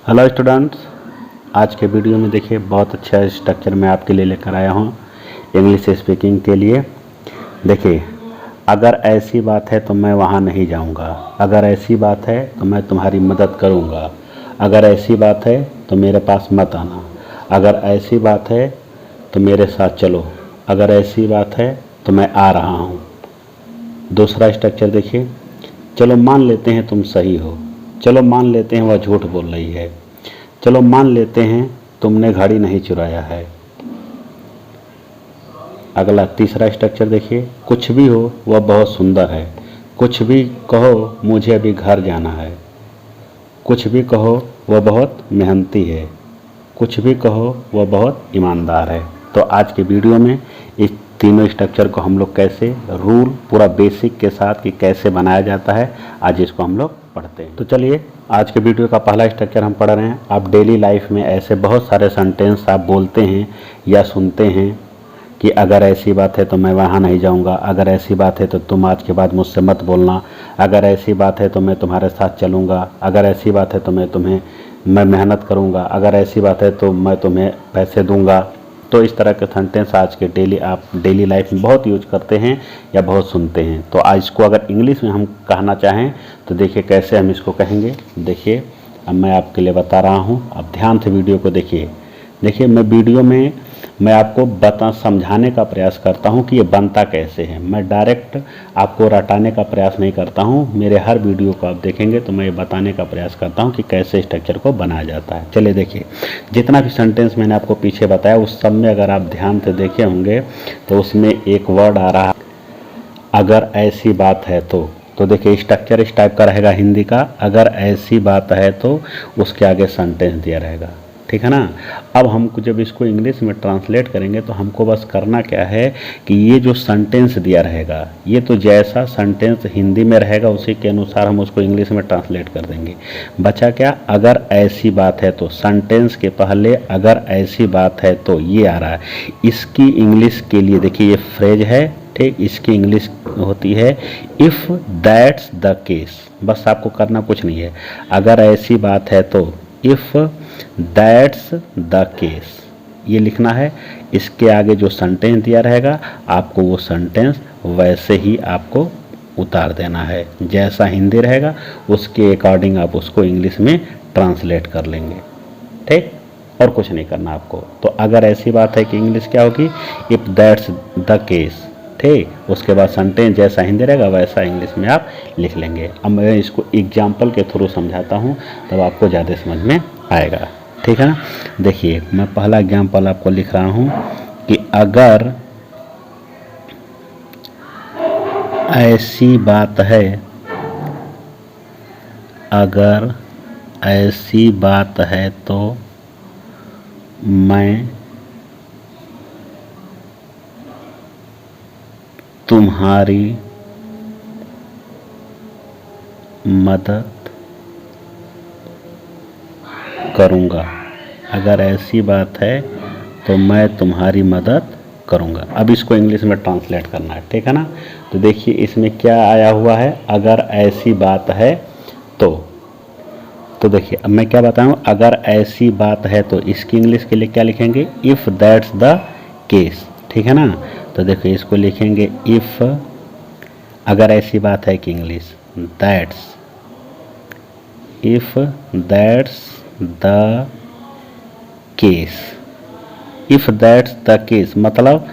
Hello students, आज के video में देखिए बहुत अच्छा स्ट्रक्चर मैं आपके लिए लेकर आया हूँ इंग्लिश स्पीकिंग के लिए। देखिए, अगर ऐसी बात है तो मैं वहाँ नहीं जाऊँगा, अगर ऐसी बात है तो मैं तुम्हारी मदद करूँगा, अगर ऐसी बात है तो मेरे पास मत आना, अगर ऐसी बात है तो मेरे साथ चलो, अगर ऐसी बात है तो मैं आ रहा हूँ। दूसरा स्ट्रक्चर देखिए, चलो मान लेते हैं तुम सही हो, चलो मान लेते हैं वह झूठ बोल रही है, चलो मान लेते हैं तुमने घड़ी नहीं चुराया है। अगला तीसरा स्ट्रक्चर देखिए, कुछ भी हो वह बहुत सुंदर है, कुछ भी कहो मुझे अभी घर जाना है, कुछ भी कहो वह बहुत मेहनती है, कुछ भी कहो वह बहुत ईमानदार है। तो आज के वीडियो में इस तीनों स्ट्रक्चर को हम लोग कैसे रूल पूरा बेसिक के साथ कि कैसे बनाया जाता है, आज इसको हम लोग पढ़ते हैं। तो चलिए, आज के वीडियो का पहला स्ट्रक्चर हम पढ़ रहे हैं। आप डेली लाइफ में ऐसे बहुत सारे सेंटेंस आप बोलते हैं या सुनते हैं कि अगर ऐसी बात है तो मैं वहाँ नहीं जाऊँगा, अगर ऐसी बात है तो तुम आज के बाद मुझसे मत बोलना, अगर ऐसी बात है तो मैं तुम्हारे साथ चलूँगा, अगर ऐसी बात है तो मैं मेहनत करूँगा, अगर ऐसी बात है तो मैं तुम्हें पैसे दूँगा। तो इस तरह के सेंटेंस आज के आप डेली लाइफ में बहुत यूज करते हैं या बहुत सुनते हैं। तो आज इसको अगर इंग्लिश में हम कहना चाहें तो देखिए कैसे हम इसको कहेंगे। देखिए, अब मैं आपके लिए बता रहा हूँ, अब ध्यान से वीडियो को देखिए। देखिए, मैं वीडियो में आपको समझाने का प्रयास करता हूँ कि ये बनता कैसे है। मैं डायरेक्ट आपको रटाने का प्रयास नहीं करता हूँ। मेरे हर वीडियो को आप देखेंगे तो मैं ये बताने का प्रयास करता हूँ कि कैसे स्ट्रक्चर को बनाया जाता है। चलिए देखिए, जितना भी सेंटेंस मैंने आपको पीछे बताया उस सब में अगर आप ध्यान से देखे होंगे तो उसमें एक वर्ड आ रहा, अगर ऐसी बात है तो देखिए स्ट्रक्चर इस टाइप का रहेगा हिंदी का, अगर ऐसी बात है तो उसके आगे सेंटेंस दिया रहेगा, ठीक है ना। अब हमको जब इसको इंग्लिश में ट्रांसलेट करेंगे तो हमको बस करना क्या है कि ये जो सेंटेंस दिया रहेगा, ये तो जैसा सेंटेंस हिंदी में रहेगा उसी के अनुसार हम उसको इंग्लिश में ट्रांसलेट कर देंगे। बचा क्या, अगर ऐसी बात है तो सेंटेंस के पहले अगर ऐसी बात है तो ये आ रहा है। इसकी इंग्लिश के लिए देखिए ये फ्रेज है, ठीक, इसकी इंग्लिश होती है इफ़ दैट्स द केस। बस आपको करना कुछ नहीं है, अगर ऐसी बात है तो इफ़ दैट्स द केस ये लिखना है। इसके आगे जो सेंटेंस दिया रहेगा आपको वो सेंटेंस वैसे ही आपको उतार देना है, जैसा हिंदी रहेगा उसके अकॉर्डिंग आप उसको इंग्लिश में ट्रांसलेट कर लेंगे, ठीक, और कुछ नहीं करना आपको। तो अगर ऐसी बात है कि इंग्लिश क्या होगी, इफ़ दैट्स द केस, ठीक, उसके बाद सेंटेंस जैसा हिंदी रहेगा वैसा इंग्लिश में आप लिख लेंगे। अब मैं इसको एग्जाम्पल के थ्रू समझाता हूँ तब आपको ज़्यादा समझ में आएगा, ठीक है ना। देखिए, मैं पहला एग्जाम्पल आपको लिख रहा हूँ कि अगर ऐसी बात है, अगर ऐसी बात है तो मैं तुम्हारी मदद करूँगा, अगर ऐसी बात है तो मैं तुम्हारी मदद करूँगा। अब इसको इंग्लिश में ट्रांसलेट करना है, ठीक है ना। तो देखिए इसमें क्या आया हुआ है, अगर ऐसी बात है तो देखिए अब मैं क्या बताऊँ, अगर ऐसी बात है तो इसकी इंग्लिश के लिए क्या लिखेंगे, इफ़ दैट्स द केस, ठीक है ना। तो देखिए इसको लिखेंगे इफ़, अगर ऐसी बात है कि English that's, if that's the case, if that's the case मतलब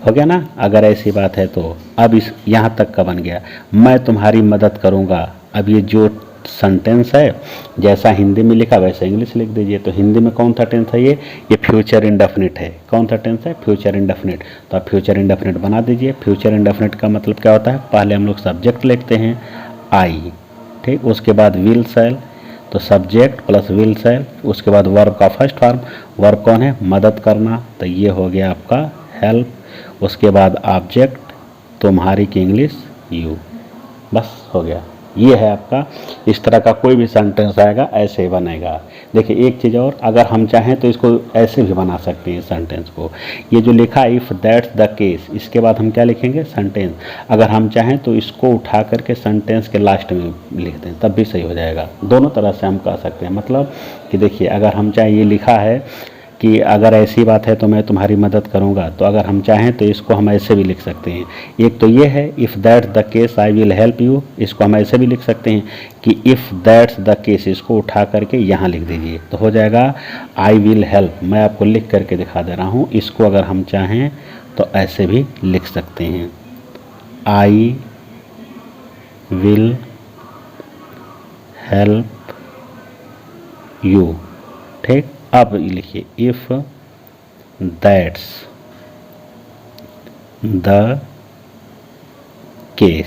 हो गया ना, अगर ऐसी बात है तो। अब इस यहाँ तक का बन गया, मैं तुम्हारी मदद करूँगा। अब ये जो सेंटेंस है जैसा हिंदी में लिखा वैसा इंग्लिश लिख दीजिए। तो हिंदी में कौन सा टेंस है, ये फ्यूचर इंडेफिनिट है। कौन सा टेंस है, फ्यूचर इंडेफिनिट। तो आप फ्यूचर इंडेफिनिट बना दीजिए। फ्यूचर इंडेफिनिट का मतलब क्या होता है, पहले हम लोग सब्जेक्ट लिखते हैं आई, ठीक, उसके बाद विल शैल, तो सब्जेक्ट प्लस विल शैल, उसके बाद वर्ब का फर्स्ट फॉर्म, वर्ब कौन है, मदद करना, तो ये हो गया आपका हेल्प। उसके बाद ऑब्जेक्ट, तुम्हारी की इंग्लिश यू, बस हो गया। ये है आपका, इस तरह का कोई भी सेंटेंस आएगा ऐसे ही बनेगा। देखिए एक चीज़ और, अगर हम चाहें तो इसको ऐसे भी बना सकते हैं सेंटेंस को। ये जो लिखा इफ़ दैट्स द केस, इसके बाद हम क्या लिखेंगे, सेंटेंस। अगर हम चाहें तो इसको उठा करके सेंटेंस के लास्ट में लिख दें, तब भी सही हो जाएगा। दोनों तरह से हम कह सकते हैं। मतलब कि देखिए अगर हम चाहें, ये लिखा है कि अगर ऐसी बात है तो मैं तुम्हारी मदद करूंगा, तो अगर हम चाहें तो इसको हम ऐसे भी लिख सकते हैं। एक तो ये है if that's the case I will help you, इसको हम ऐसे भी लिख सकते हैं कि इफ़ दैट्स द केस, इसको उठा करके यहाँ लिख दीजिए तो हो जाएगा आई विल हेल्प। मैं आपको लिख करके दिखा दे रहा हूँ। इसको अगर हम चाहें तो ऐसे भी लिख सकते हैं, आई विल हेल्प यू। ठीक, अब लिखिए इफ दैट्स द केस,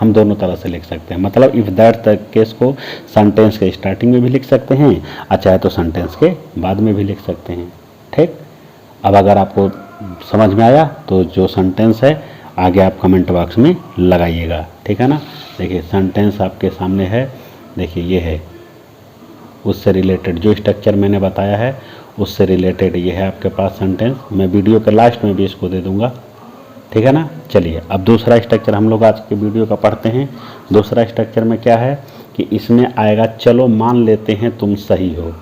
हम दोनों तरह से लिख सकते हैं। मतलब इफ दैट्स द केस को सेंटेंस के स्टार्टिंग में भी लिख सकते हैं, चाहे तो सेंटेंस के बाद में भी लिख सकते हैं। ठीक, अब अगर आपको समझ में आया तो जो सेंटेंस है आगे आप कमेंट बॉक्स में लगाइएगा। ठीक है ना। देखिए सेंटेंस आपके सामने है, देखिए ये है, उससे रिलेटेड जो स्ट्रक्चर मैंने बताया है उससे रिलेटेड ये है आपके पास सेंटेंस। मैं वीडियो के लास्ट में भी इसको दे दूंगा। ठीक है ना। चलिए अब दूसरा स्ट्रक्चर हम लोग आज के वीडियो का पढ़ते हैं। दूसरा स्ट्रक्चर में क्या है कि इसमें आएगा चलो मान लेते हैं तुम सही हो।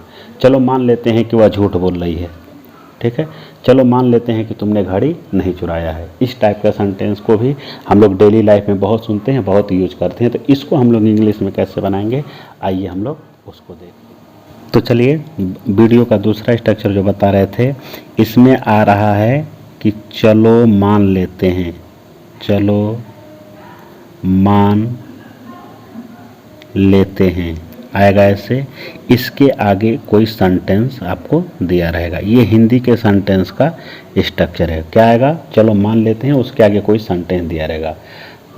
चलो मान लेते हैं कि वह झूठ बोल रही है। ठीक है, चलो मान लेते हैं कि तुमने घड़ी नहीं चुराया है। इस टाइप का सेंटेंस को भी हम लोग डेली लाइफ में बहुत सुनते हैं, बहुत यूज करते हैं। तो इसको हम लोग इंग्लिश में कैसे बनाएंगे, आइए हम लोग उसको देखते हैं। तो चलिए वीडियो का दूसरा स्ट्रक्चर जो बता रहे थे, इसमें आ रहा है कि चलो मान लेते हैं, चलो मान लेते हैं आएगा ऐसे। इसके आगे कोई सेंटेंस आपको दिया रहेगा। ये हिंदी के सेंटेंस का स्ट्रक्चर है। क्या आएगा, चलो मान लेते हैं, उसके आगे कोई सेंटेंस दिया रहेगा।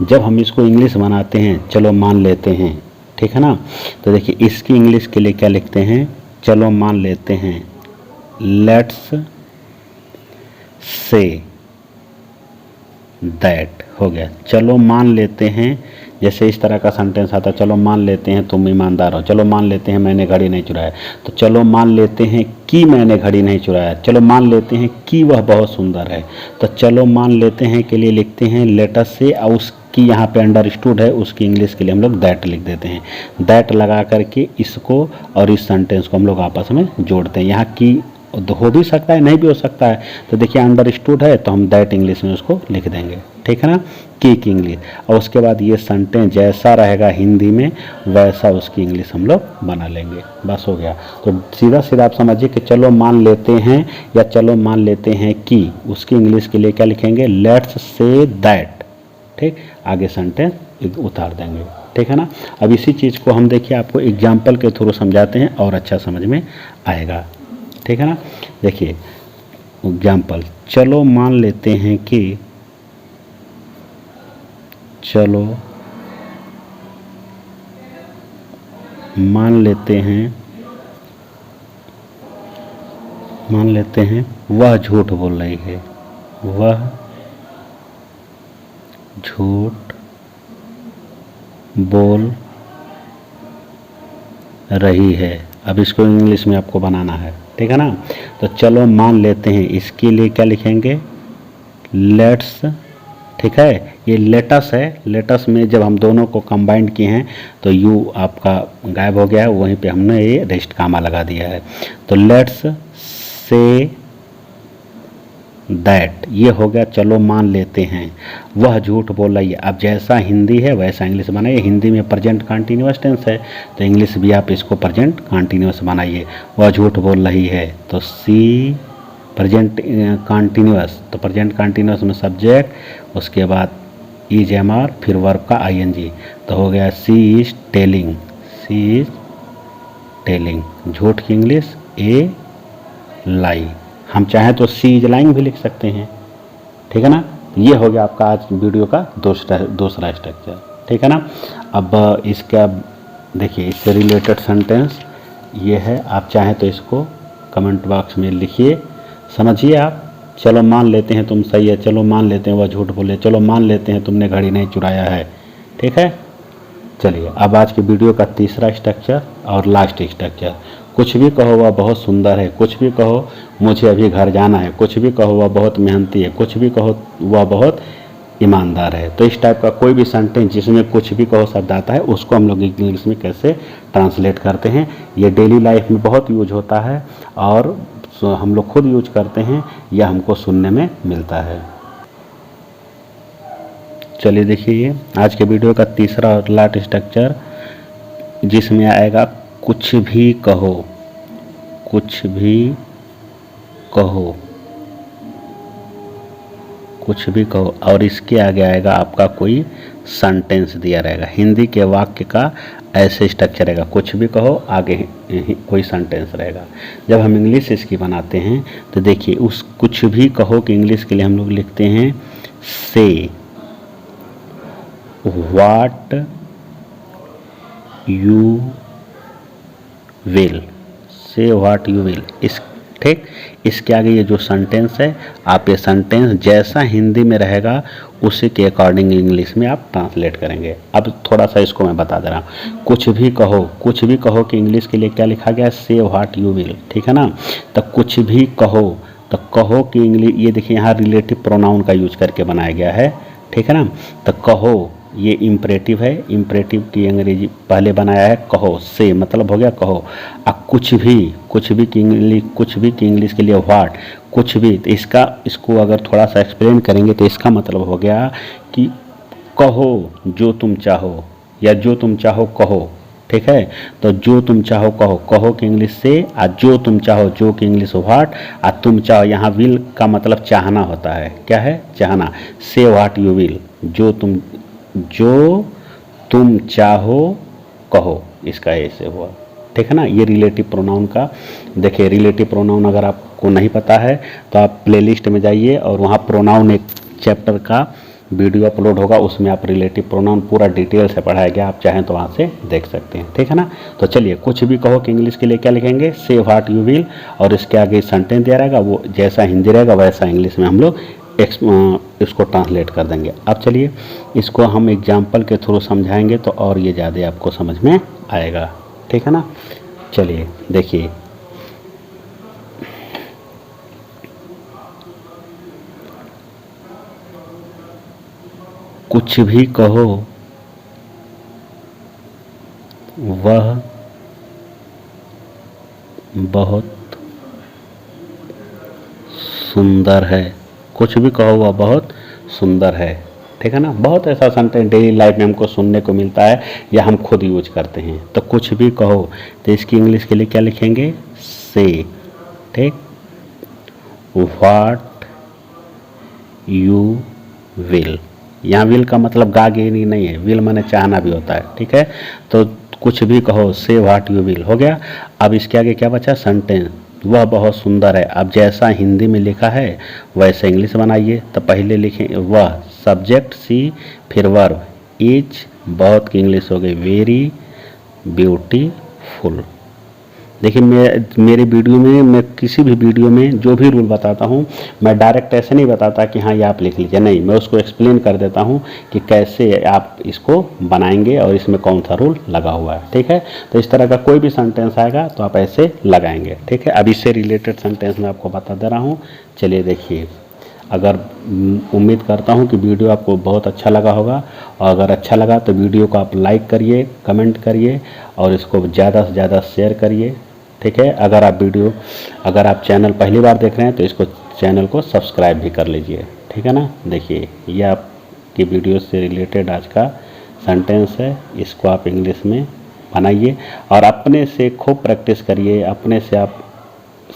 जब हम इसको इंग्लिश बनाते हैं, चलो मान लेते हैं, ठीक है ना, तो देखिए इसकी इंग्लिश के लिए क्या लिखते हैं, चलो मान लेते हैं, लेट्स से दैट, हो गया। चलो मान लेते हैं, जैसे इस तरह का सेंटेंस आता है, चलो मान लेते हैं तुम ईमानदार हो, चलो मान लेते हैं मैंने घड़ी नहीं चुराया, तो चलो मान लेते हैं कि मैंने घड़ी नहीं चुराया, चलो मान लेते हैं कि वह बहुत सुंदर है। तो चलो मान लेते हैं के लिए लिखते हैं लेटस से, और उसकी यहाँ पे अंडरस्टूड है, उसकी इंग्लिश के लिए हम लोग दैट लिख देते हैं। दैट लगा करके इसको और इस सेंटेंस को हम लोग आपस में जोड़ते हैं। यहाँ की हो भी सकता है, नहीं भी हो सकता है, तो देखिए अंडरस्टूड है तो हम दैट इंग्लिश में उसको लिख देंगे। ठीक है ना, की इंग्लिश। और उसके बाद ये सेंटेंस जैसा रहेगा हिंदी में वैसा उसकी इंग्लिश हम लोग बना लेंगे, बस हो गया। तो सीधा सीधा आप समझिए कि चलो मान लेते हैं या चलो मान लेते हैं कि, उसकी इंग्लिश के लिए क्या लिखेंगे, लेट्स से दैट। ठीक, आगे सेंटेंस उतार देंगे। ठीक है ना। अब इसी चीज़ को हम देखिए आपको एग्जाम्पल के थ्रू समझाते हैं और अच्छा समझ में आएगा। ठीक है ना। देखिए एग्जाम्पल, चलो मान लेते हैं कि, चलो मान लेते हैं वह झूठ बोल रही है, वह झूठ बोल रही है। अब इसको इंग्लिश में आपको बनाना है। ठीक है ना। तो चलो मान लेते हैं, इसके लिए क्या लिखेंगे, लेट्स। ठीक है, ये लेटस है। लेटस में जब हम दोनों को कंबाइंड किए हैं तो यू आपका गायब हो गया है, वहीं पे हमने ये रेस्ट कामा लगा दिया है। तो लेट्स से दैट, ये हो गया चलो मान लेते हैं वह झूठ बोल रही है। अब जैसा हिंदी है वैसा इंग्लिश बनाइए। हिंदी में प्रेजेंट कंटिन्यूअस टेंस है तो इंग्लिश भी आप इसको प्रेजेंट कंटिन्यूअस बनाइए। वह झूठ बोल रही है तो सी प्रेजेंट कंटिन्यूअस, तो प्रेजेंट कंटिन्यूअस में सब्जेक्ट, उसके बाद इज एम आर, फिर वर्ब का आईएनजी, तो हो गया she is telling, she is telling. झूठ की इंग्लिश ए लाई। हम चाहें तो सी इज लाइंग भी लिख सकते हैं। ठीक है ना। ये हो गया आपका आज वीडियो का दूसरा स्ट्रक्चर। ठीक है ना। अब इसका देखिए इससे रिलेटेड सेंटेंस ये है, आप चाहें तो इसको कमेंट बॉक्स में लिखिए, समझिए आप। चलो मान लेते हैं तुम सही है, चलो मान लेते हैं वह झूठ बोले, चलो मान लेते हैं तुमने घड़ी नहीं चुराया है। ठीक है, चलिए अब आज की वीडियो का तीसरा स्ट्रक्चर और लास्ट स्ट्रक्चर। कुछ भी कहो वह बहुत सुंदर है, कुछ भी कहो मुझे अभी घर जाना है, कुछ भी कहो वह बहुत मेहनती है, कुछ भी कहो वह बहुत ईमानदार है। तो इस टाइप का कोई भी सेंटेंस जिसमें कुछ भी कहो शब्द आता है उसको हम लोग इंग्लिश में कैसे ट्रांसलेट करते हैं। ये डेली लाइफ में बहुत यूज होता है और हम लोग खुद यूज करते हैं या हमको सुनने में मिलता है। चलिए देखिए ये आज के वीडियो का तीसरा और लास्ट स्ट्रक्चर जिसमें आएगा कुछ भी कहो, कुछ भी कहो, कुछ भी कहो और इसके आगे आएगा आपका कोई सेंटेंस दिया रहेगा। हिंदी के वाक्य का ऐसे स्ट्रक्चर रहेगा, कुछ भी कहो आगे कोई सेंटेंस रहेगा। जब हम इंग्लिश इसकी बनाते हैं तो देखिए उस कुछ भी कहो कि इंग्लिश के लिए हम लोग लिखते हैं से व्हाट यू विल, से व्हाट यू विल। इस ठीक इसके आगे ये जो सेंटेंस है आप ये सेंटेंस जैसा हिंदी में रहेगा उसी के अकॉर्डिंग इंग्लिश में आप ट्रांसलेट करेंगे। अब थोड़ा सा इसको मैं बता दे रहा हूँ। कुछ भी कहो, कुछ भी कहो कि इंग्लिश के लिए क्या लिखा गया है, से व्हाट यू विल, ठीक है ना। तो कुछ भी कहो, तो कहो कि इंग्लिश, ये देखिए यहाँ रिलेटिव प्रोनाउन का यूज करके बनाया गया है, ठीक है ना। तो कहो ये इम्परेटिव है, इम्परेटिव की अंग्रेजी पहले बनाया है कहो, से मतलब हो गया कहो। अब कुछ भी की इंग्लिश, कुछ भी की इंग्लिश के लिए व्हाट, कुछ भी, तो इसको अगर थोड़ा सा एक्सप्लेन करेंगे तो इसका मतलब हो गया कि कहो जो तुम चाहो या जो तुम चाहो कहो, ठीक है। तो जो तुम चाहो कहो, कहो की इंग्लिश से, आ जो तुम चाहो, जो की इंग्लिश व्हाट, आ तुम चाहो, यहाँ विल का मतलब चाहना होता है, क्या है चाहना। से व्हाट यू विल, जो तुम चाहो कहो, इसका ऐसे हुआ, ठीक है ना। ये रिलेटिव प्रोनाउन का देखिए, रिलेटिव प्रोनाउन अगर आपको नहीं पता है तो आप प्लेलिस्ट में जाइए और वहाँ प्रोनाउन एक चैप्टर का वीडियो अपलोड होगा, उसमें आप रिलेटिव प्रोनाउन पूरा डिटेल से पढ़ाया गया, आप चाहें तो वहाँ से देख सकते हैं, ठीक है ना। तो चलिए कुछ भी कहो कि इंग्लिश के लिए क्या लिखेंगे, से व्हाट यू विल, और इसके आगे सेंटेंस दिया रहेगा, वो जैसा हिंदी रहेगा वैसा इंग्लिश में हम लोग इसको ट्रांसलेट कर देंगे। अब चलिए इसको हम एग्जाम्पल के थ्रू समझाएंगे तो और ये ज़्यादा आपको समझ में आएगा, ठीक है ना। चलिए देखिए, कुछ भी कहो वह बहुत सुंदर है, कुछ भी कहो वह बहुत सुंदर है, ठीक है ना। बहुत ऐसा सेंटेंस डेली लाइफ में हमको सुनने को मिलता है या हम खुद यूज करते हैं। तो कुछ भी कहो तो इसकी इंग्लिश के लिए क्या लिखेंगे, से, ठीक। व्हाट यू विल, यहाँ विल का मतलब गागेनी नहीं है, विल माने चाहना भी होता है, ठीक है। तो कुछ भी कहो, से व्हाट यू विल हो गया। अब इसके आगे क्या बचा, सेंटेंस, वह बहुत सुंदर है। अब जैसा हिंदी में लिखा है वैसे इंग्लिश बनाइए। तो पहले लिखें वह, सब्जेक्ट सी, फिर वर्ब, इज, बहुत की इंग्लिश हो गई वेरी, ब्यूटीफुल। देखिए मेरे वीडियो में, मैं किसी भी वीडियो में जो भी रूल बताता हूँ मैं डायरेक्ट ऐसे नहीं बताता कि हाँ ये आप लिख लीजिए, नहीं, मैं उसको एक्सप्लेन कर देता हूँ कि कैसे आप इसको बनाएंगे और इसमें कौन सा रूल लगा हुआ है, ठीक है। तो इस तरह का कोई भी सेंटेंस आएगा तो आप ऐसे लगाएंगे, ठीक है। अब इससे रिलेटेड सेंटेंस मैं आपको बता दे रहा हूँ। चलिए देखिए, अगर उम्मीद करता हूँ कि वीडियो आपको बहुत अच्छा लगा होगा, और अगर अच्छा लगा तो वीडियो को आप लाइक करिए, कमेंट करिए और इसको ज़्यादा से ज़्यादा शेयर करिए, ठीक है। अगर आप चैनल पहली बार देख रहे हैं तो इसको चैनल को सब्सक्राइब भी कर लीजिए, ठीक है ना। देखिए ये आपकी वीडियो से रिलेटेड आज का सेंटेंस है, इसको आप इंग्लिश में बनाइए और अपने से खूब प्रैक्टिस करिए, अपने से आप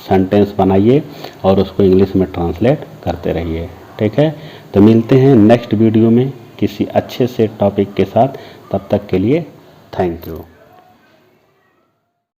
सेंटेंस बनाइए और उसको इंग्लिश में ट्रांसलेट करते रहिए, ठीक है। तो मिलते हैं नेक्स्ट वीडियो में किसी अच्छे से टॉपिक के साथ, तब तक के लिए थैंक यू।